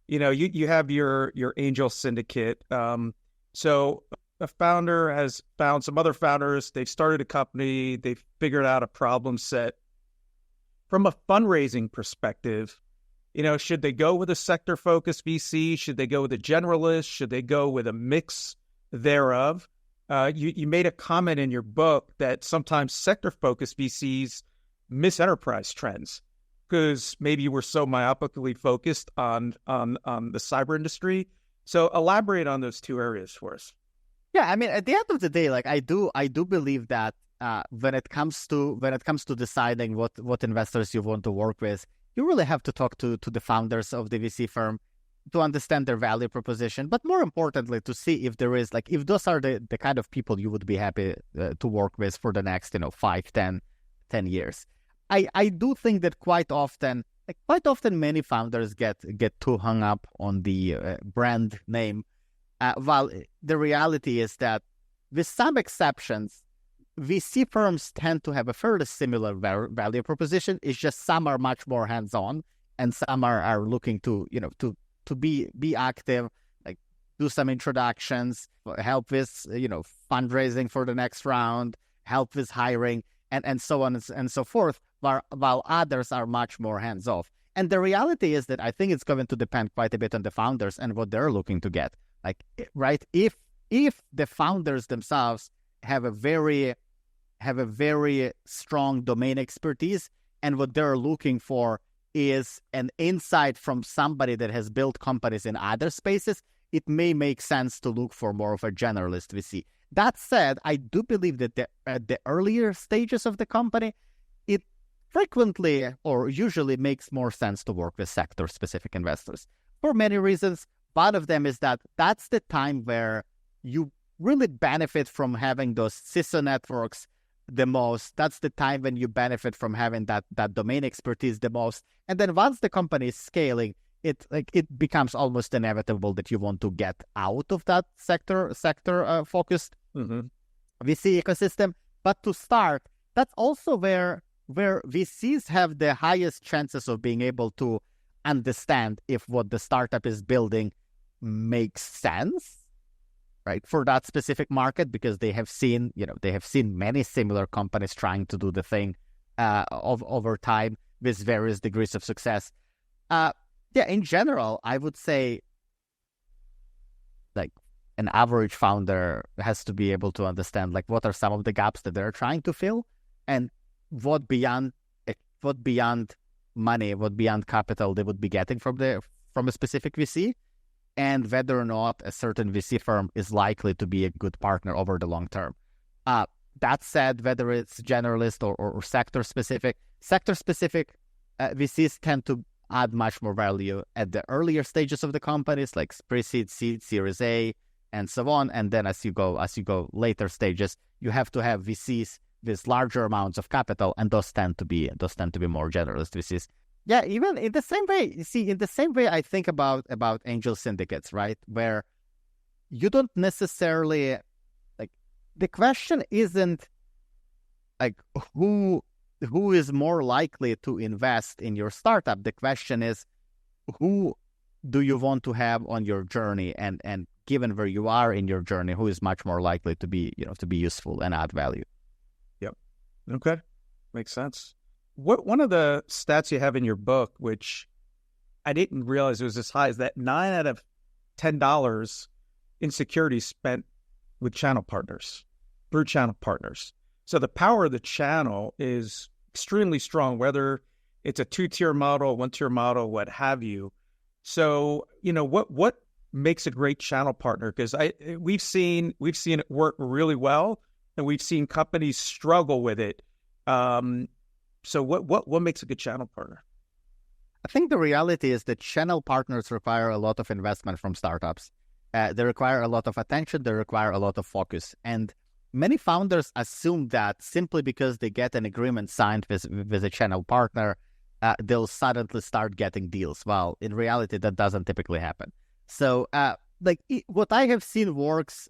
you have your angel syndicate. So a founder has found some other founders. They've started a company. They've figured out a problem set. From a fundraising perspective, should they go with a sector-focused VC? Should they go with a generalist? Should they go with a mix thereof? You made a comment in your book that sometimes sector-focused VCs miss enterprise trends because maybe we're so myopically focused on the cyber industry. So elaborate on those two areas for us. Yeah, at the end of the day, I do believe that when it comes to deciding what investors you want to work with, you really have to talk to the founders of the VC firm to understand their value proposition, but more importantly, to see if there is if those are the kind of people you would be happy to work with for the next 5, 10 years. I do think that quite often many founders get too hung up on the brand name, while the reality is that, with some exceptions, VC firms tend to have a fairly similar value proposition. It's just some are much more hands-on and some are looking to be active, like do some introductions, help with fundraising for the next round, help with hiring, and so on and so forth, while others are much more hands off. And the reality is that I think it's going to depend quite a bit on the founders and what they're looking to get. Like, right, if the founders themselves have a very strong domain expertise, and what they're looking for is an insight from somebody that has built companies in other spaces, it may make sense to look for more of a generalist VC. That said, I do believe that at the earlier stages of the company, it frequently or usually makes more sense to work with sector-specific investors for many reasons. One of them is that that's the time where you really benefit from having those CISO networks the most. That's the time when you benefit from having that domain expertise the most. And then once the company is scaling, it becomes almost inevitable that you want to get out of that sector focused VC ecosystem. But to start, that's also where VCs have the highest chances of being able to understand if what the startup is building makes sense, right, for that specific market, because they have seen many similar companies trying to do the thing over time with various degrees of success. In general, I would say like an average founder has to be able to understand like what are some of the gaps that they're trying to fill, and what beyond money, what beyond capital they would be getting from a specific VC, and whether or not a certain VC firm is likely to be a good partner over the long term. That said, whether it's generalist or sector-specific VCs tend to add much more value at the earlier stages of the companies, like pre-seed, seed, Series A, and so on. And then as you go later stages, you have to have VCs with larger amounts of capital, and those tend to be more generalist VCs. Yeah, even in the same way, I think about angel syndicates, right? Where you don't necessarily, like, the question isn't like who is more likely to invest in your startup. The question is, who do you want to have on your journey, and given where you are in your journey, who is much more likely to be useful and add value. Yep. Okay. Makes sense. One of the stats you have in your book, which I didn't realize it was as high, is that 9 out of $10 in security spent with channel partners, through channel partners. So the power of the channel is extremely strong, whether it's a 2-tier model, 1-tier model, what have you. So, what makes a great channel partner? Because we've seen it work really well, and we've seen companies struggle with it. So what makes a good channel partner? I think the reality is that channel partners require a lot of investment from startups. They require a lot of attention. They require a lot of focus. And many founders assume that simply because they get an agreement signed with a channel partner, they'll suddenly start getting deals. Well, in reality, that doesn't typically happen. So what I have seen works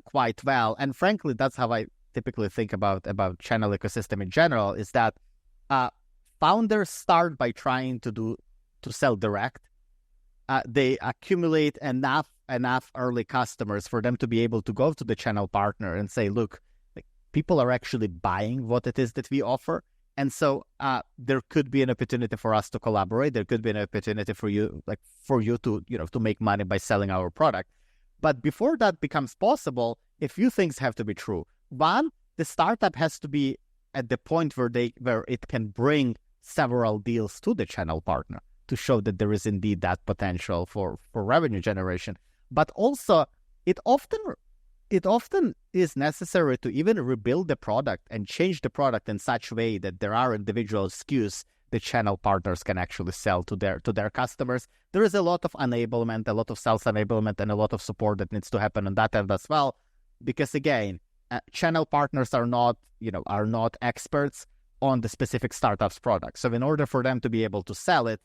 quite well. And frankly, that's how I typically think about channel ecosystem in general, is that founders start by trying to sell direct. They accumulate enough early customers for them to be able to go to the channel partner and say, look, like, people are actually buying what it is that we offer. And so there could be an opportunity for us to collaborate. There could be an opportunity for you to make money by selling our product. But before that becomes possible, a few things have to be true. One, the startup has to be at the point where it can bring several deals to the channel partner to show that there is indeed that potential for revenue generation. But also, it often is necessary to even rebuild the product and change the product in such a way that there are individual SKUs the channel partners can actually sell to their customers. There is a lot of enablement, a lot of sales enablement, and a lot of support that needs to happen on that end as well. Because again, channel partners are not experts on the specific startup's product. So in order for them to be able to sell it,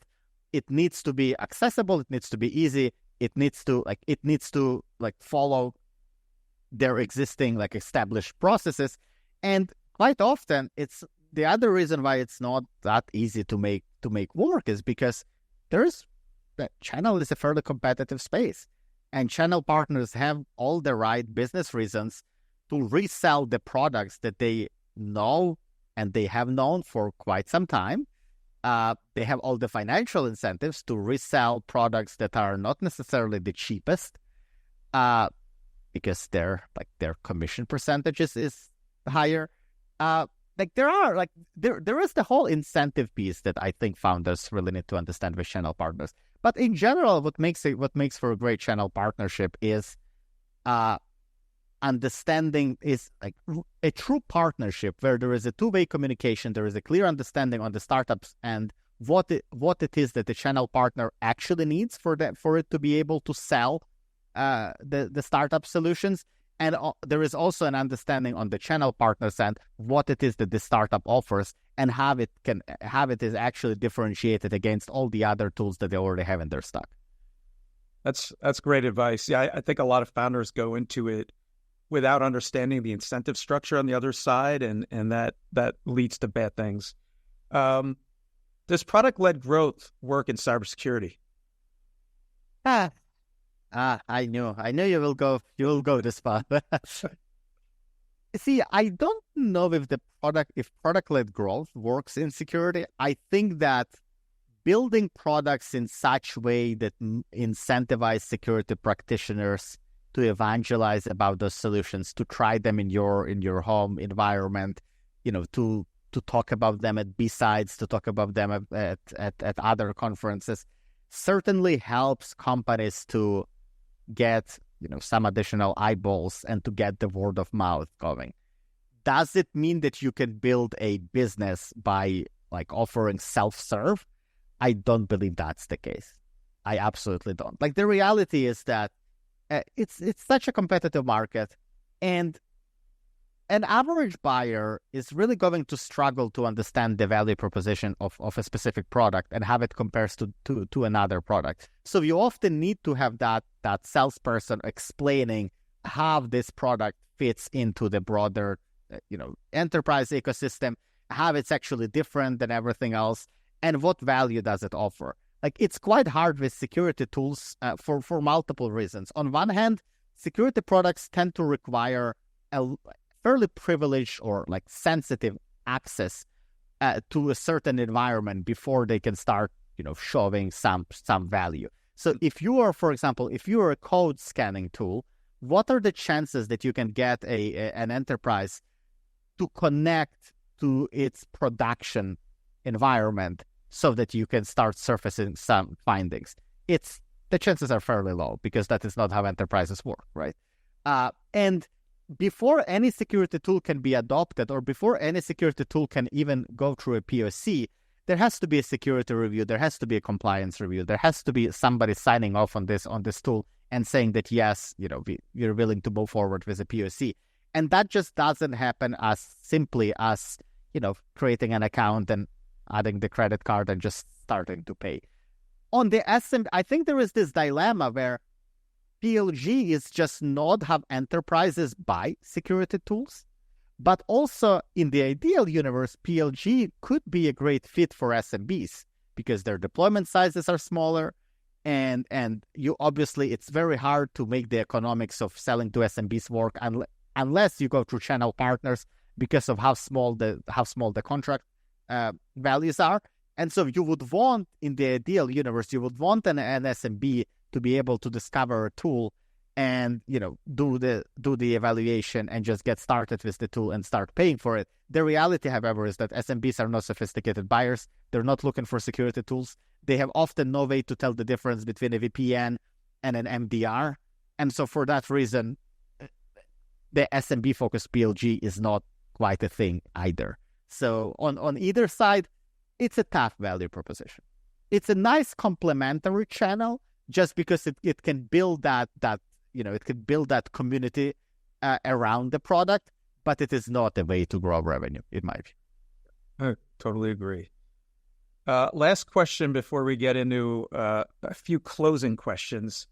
it needs to be accessible. It needs to be easy. It needs to follow their existing established processes. And quite often, it's the other reason why it's not that easy to make work is because that channel is a fairly competitive space, and channel partners have all the right business reasons to resell the products that they know and they have known for quite some time. They have all the financial incentives to resell products that are not necessarily the cheapest, because their commission percentages is higher. There is the whole incentive piece that I think founders really need to understand with channel partners. But in general, what makes for a great channel partnership is understanding, is like a true partnership where there is a two-way communication, there is a clear understanding on the startups and what it is that the channel partner actually needs for it to be able to sell the startup solutions. And there is also an understanding on the channel partners and what it is that the startup offers and how it is actually differentiated against all the other tools that they already have in their stock. That's great advice. Yeah, I think a lot of founders go into it without understanding the incentive structure on the other side, and that leads to bad things. Does product-led growth work in cybersecurity? I knew you will go this far. See, I don't know if product-led growth works in security. I think that building products in such way that incentivize security practitioners to evangelize about those solutions, to try them in your home environment, to talk about them at B-sides, to talk about them at other conferences, certainly helps companies to get some additional eyeballs and to get the word of mouth going. Does it mean that you can build a business by offering self-serve? I don't believe that's the case. I absolutely don't. The reality is that it's such a competitive market, and an average buyer is really going to struggle to understand the value proposition of a specific product and how it compares to another product. So you often need to have that salesperson explaining how this product fits into the broader enterprise ecosystem, how it's actually different than everything else, and what value does it offer. It's quite hard with security tools for multiple reasons. On one hand, security products tend to require a fairly privileged or sensitive access to a certain environment before they can start, showing some value. So if you are, for example, a code scanning tool, what are the chances that you can get an enterprise to connect to its production environment so that you can start surfacing some findings? The chances are fairly low, because that is not how enterprises work, right? And before any security tool can be adopted, or before any security tool can even go through a POC, there has to be a security review, there has to be a compliance review, there has to be somebody signing off on this tool and saying that yes, we're willing to move forward with a POC. And that just doesn't happen as simply as creating an account and adding the credit card and just starting to pay. On the SMB, I think there is this dilemma where PLG is just not how enterprises buy security tools, but also in the ideal universe, PLG could be a great fit for SMBs because their deployment sizes are smaller, and you obviously it's very hard to make the economics of selling to SMBs work unless you go through channel partners because of how small the contract values are. And so you would want, in the ideal universe, you would want an SMB to be able to discover a tool and do the evaluation and just get started with the tool and start paying for it. The reality, however, is that SMBs are not sophisticated buyers. They're not looking for security tools. They have often no way to tell the difference between a VPN and an MDR. And so for that reason, the SMB-focused PLG is not quite a thing either. So on either side, it's a tough value proposition. It's a nice complementary channel just because it can build that community around the product, but it is not a way to grow revenue, in my view. I totally agree. Last question before we get into a few closing questions.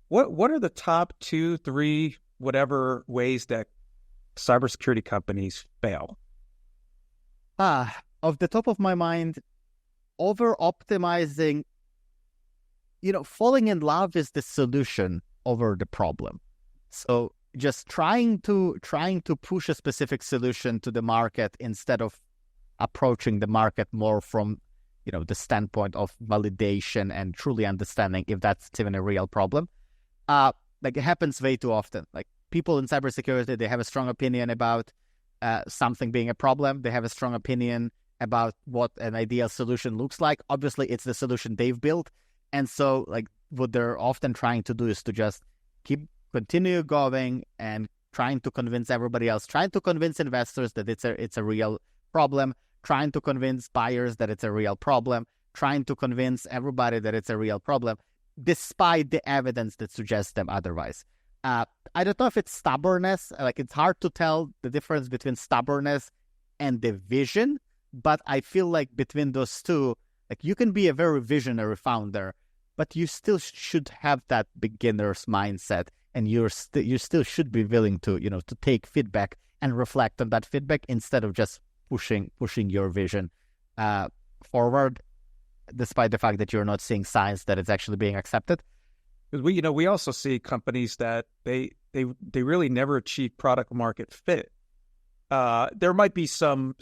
What are the top 2, 3, whatever ways that cybersecurity companies fail? Off the top of my mind, over-optimizing, falling in love is the solution over the problem. So just trying to push a specific solution to the market instead of approaching the market more from, the standpoint of validation and truly understanding if that's even a real problem. It happens way too often. Like people in cybersecurity, they have a strong opinion about something being a problem. They have a strong opinion about what an ideal solution looks like. Obviously, it's the solution they've built. And so what they're often trying to do is to just continue going and trying to convince everybody else, trying to convince investors that it's a real problem, trying to convince buyers that it's a real problem, trying to convince everybody that it's a real problem, despite the evidence that suggests them otherwise. I don't know if it's stubbornness. It's hard to tell the difference between stubbornness and the vision, but I feel like between those two, you can be a very visionary founder, but you still should have that beginner's mindset, and you still should be willing to to take feedback and reflect on that feedback instead of just pushing your vision forward, despite the fact that you're not seeing signs that it's actually being accepted. Because we also see companies that they really never achieve product market fit. There might be some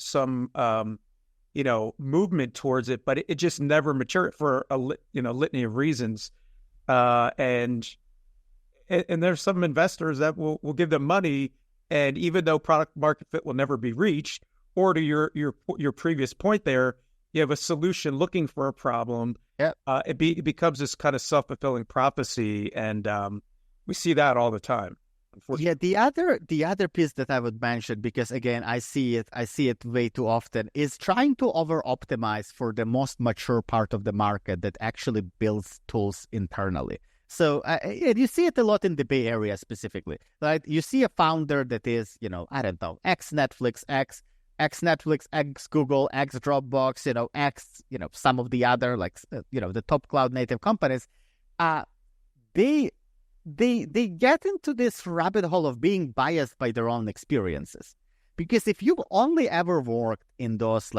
movement towards it, but it just never matured for a litany of reasons. And there's some investors that will give them money, and even though product market fit will never be reached, or to your previous point there, you have a solution looking for a problem. Yeah. It becomes this kind of self-fulfilling prophecy, and we see that all the time. Yeah, the other piece that I would mention, because again, I see it way too often, is trying to over-optimize for the most mature part of the market that actually builds tools internally. So you see it a lot in the Bay Area specifically, right? You see a founder that is, I don't know, ex-Netflix, ex-Netflix, ex-Google, ex-Dropbox, some of the other, the top cloud native companies. They get into this rabbit hole of being biased by their own experiences. Because if you've only ever worked in those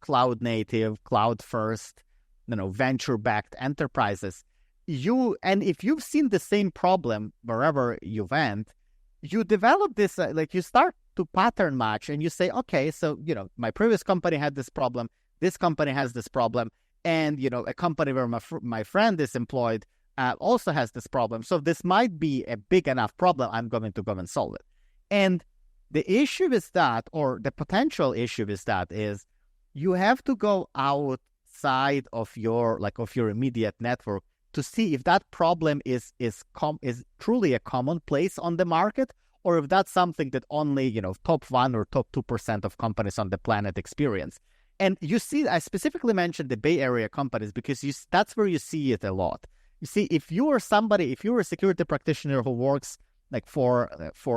cloud native, cloud first, venture-backed enterprises, if you've seen the same problem wherever you went, you develop this, you start to pattern match, and you say, okay, so, my previous company had this problem, this company has this problem, and, a company where my friend is employed also has this problem. So this might be a big enough problem. I'm going to go and solve it. And the issue is that, or the potential issue is that, is you have to go outside of your immediate network to see if that problem is truly a commonplace on the market, or if that's something that only top 1 or top 2% of companies on the planet experience. And you see, I specifically mentioned the Bay Area companies because that's where you see it a lot. You see, if you're a security practitioner who works for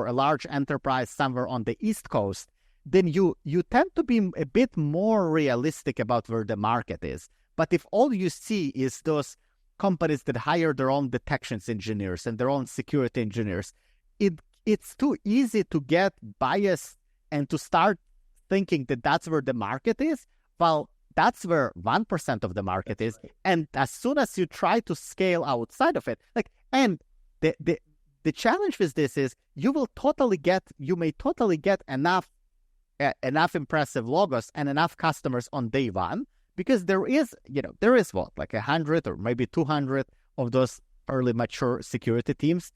a large enterprise somewhere on the East Coast, then you tend to be a bit more realistic about where the market is. But if all you see is those companies that hire their own detections engineers and their own security engineers, it's too easy to get biased and to start thinking that that's where the market is. Well, that's where 1% of the market is. And as soon as you try to scale outside of it, and the challenge with this is you may totally get enough impressive logos and enough customers on day one, because there is 100 or maybe 200 of those early mature security teams.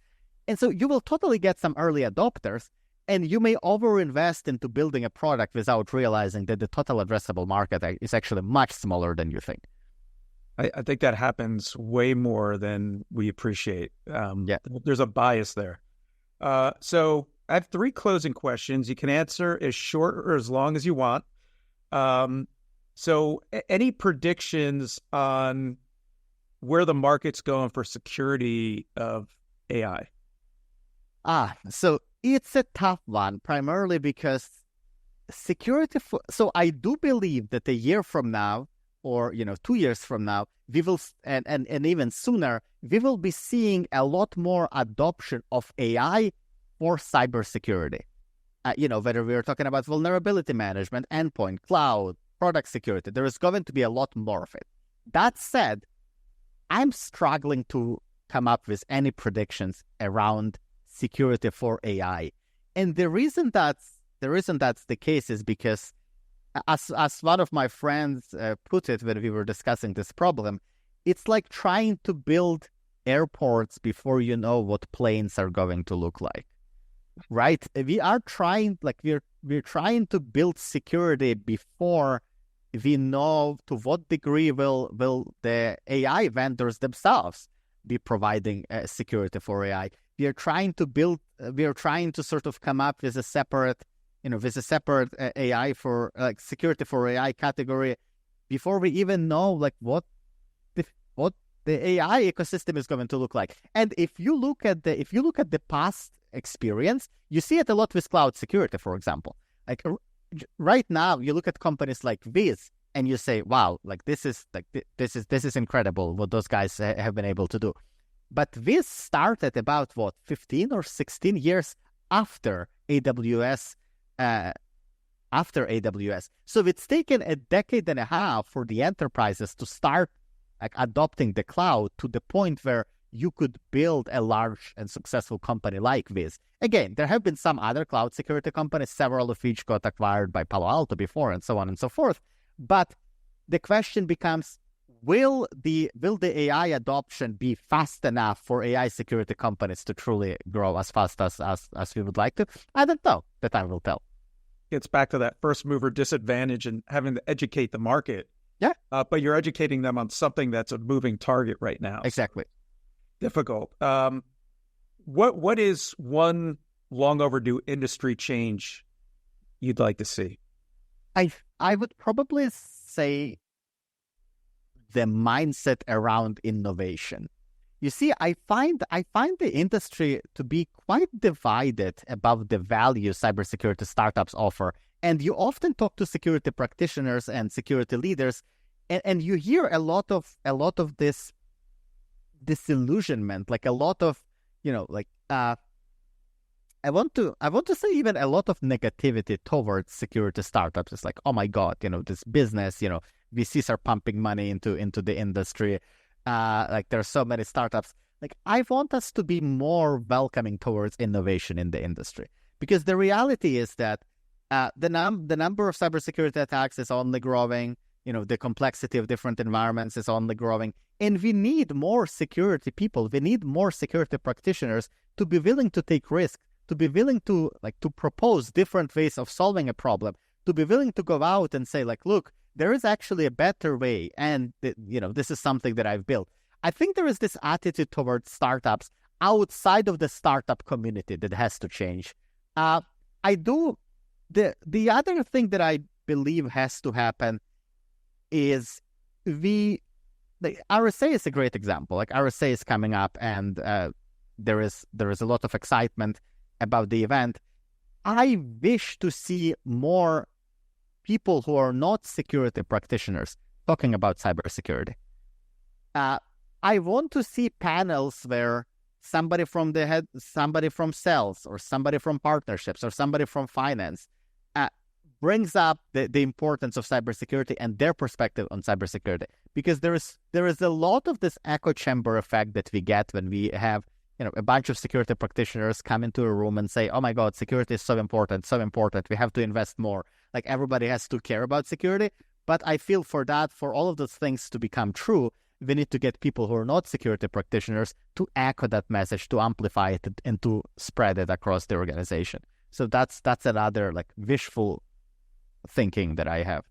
And so you will totally get some early adopters, and you may overinvest into building a product without realizing that the total addressable market is actually much smaller than you think. I think that happens way more than we appreciate. There's a bias there. So I have 3 closing questions. You can answer as short or as long as you want. So any predictions on where the market's going for security of AI? So it's a tough one, primarily because security. So I do believe that a year from now, or 2 years from now, we will, and even sooner, we will be seeing a lot more adoption of AI for cybersecurity. whether we're talking about vulnerability management, endpoint, cloud, product security, there is going to be a lot more of it. That said, I'm struggling to come up with any predictions around security for AI. And the reason that's the case is because, as one of my friends put it when we were discussing this problem, it's like trying to build airports before you know what planes are going to look like, right? We're trying to build security before we know to what degree will the AI vendors themselves be providing security for AI. We are trying to sort of come up with a separate AI for security for AI category before we even know what the AI ecosystem is going to look like. And if you look at the past experience, you see it a lot with cloud security, for example. Like right now, you look at companies like Wiz, and you say, "Wow, this is incredible what those guys have been able to do." But Wiz started about 15 or 16 years after AWS. So it's taken a decade and a half for the enterprises to start adopting the cloud to the point where you could build a large and successful company like Wiz. Again, there have been some other cloud security companies, several of which got acquired by Palo Alto before, and so on and so forth. But the question becomes, will the AI adoption be fast enough for AI security companies to truly grow as fast as we would like to? I don't know. The time will tell. It's back to that first mover disadvantage and having to educate the market. Yeah. But you're educating them on something that's a moving target right now. Exactly. Difficult. What is one long overdue industry change you'd like to see? I would probably say the mindset around innovation. You see, I find the industry to be quite divided about the value cybersecurity startups offer. And you often talk to security practitioners and security leaders, and you hear a lot of this disillusionment, like a lot of, I want to say even a lot of negativity towards security startups. It's like, oh my God, this business, VCs are pumping money into the industry. There are so many startups. Like, I want us to be more welcoming towards innovation in the industry, because the reality is that the number of cybersecurity attacks is only growing. The complexity of different environments is only growing, and we need more security people. We need more security practitioners to be willing to take risks, to be willing to propose different ways of solving a problem, to be willing to go out and say, look, there is actually a better way, and this is something that I've built. I think there is this attitude towards startups outside of the startup community that has to change. The other thing that I believe has to happen is RSA is a great example. Like, RSA is coming up, and there is a lot of excitement about the event. I wish to see more people who are not security practitioners talking about cybersecurity. I want to see panels where somebody from sales, or somebody from partnerships, or somebody from finance brings up the importance of cybersecurity and their perspective on cybersecurity, because there is a lot of this echo chamber effect that we get when we have a bunch of security practitioners come into a room and say, oh my God, security is so important, we have to invest more. Like, everybody has to care about security. But I feel for all of those things to become true, we need to get people who are not security practitioners to echo that message, to amplify it, and to spread it across the organization. So that's another wishful thinking that I have.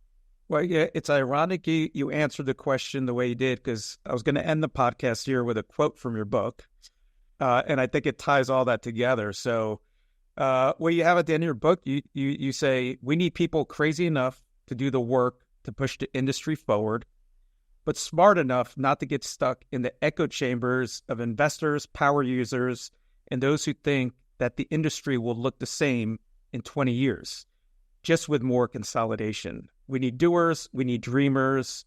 Well, yeah, it's ironic you answered the question the way you did, because I was going to end the podcast here with a quote from your book, and I think it ties all that together. So what you have at the end of your book, you say, we need people crazy enough to do the work to push the industry forward, but smart enough not to get stuck in the echo chambers of investors, power users, and those who think that the industry will look the same in 20 years, just with more consolidation. We need doers, we need dreamers,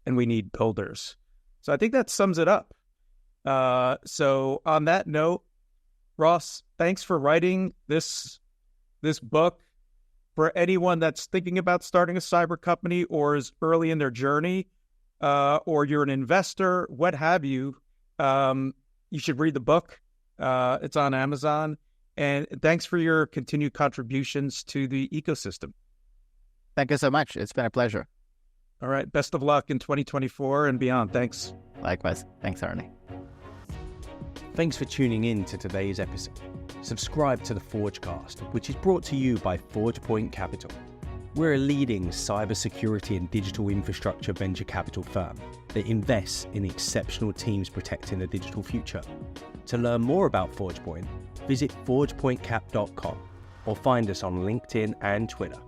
and we need builders. So I think that sums it up. So on that note, Ross, thanks for writing this this book for anyone that's thinking about starting a cyber company or is early in their journey, or you're an investor, what have you. You should read the book. It's on Amazon. And thanks for your continued contributions to the ecosystem. Thank you so much. It's been a pleasure. All right. Best of luck in 2024 and beyond. Thanks. Likewise. Thanks, Ernie. Thanks for tuning in to today's episode. Subscribe to the Forgecast, which is brought to you by Forgepoint Capital. We're a leading cybersecurity and digital infrastructure venture capital firm that invests in exceptional teams protecting the digital future. To learn more about Forgepoint, visit forgepointcap.com or find us on LinkedIn and Twitter.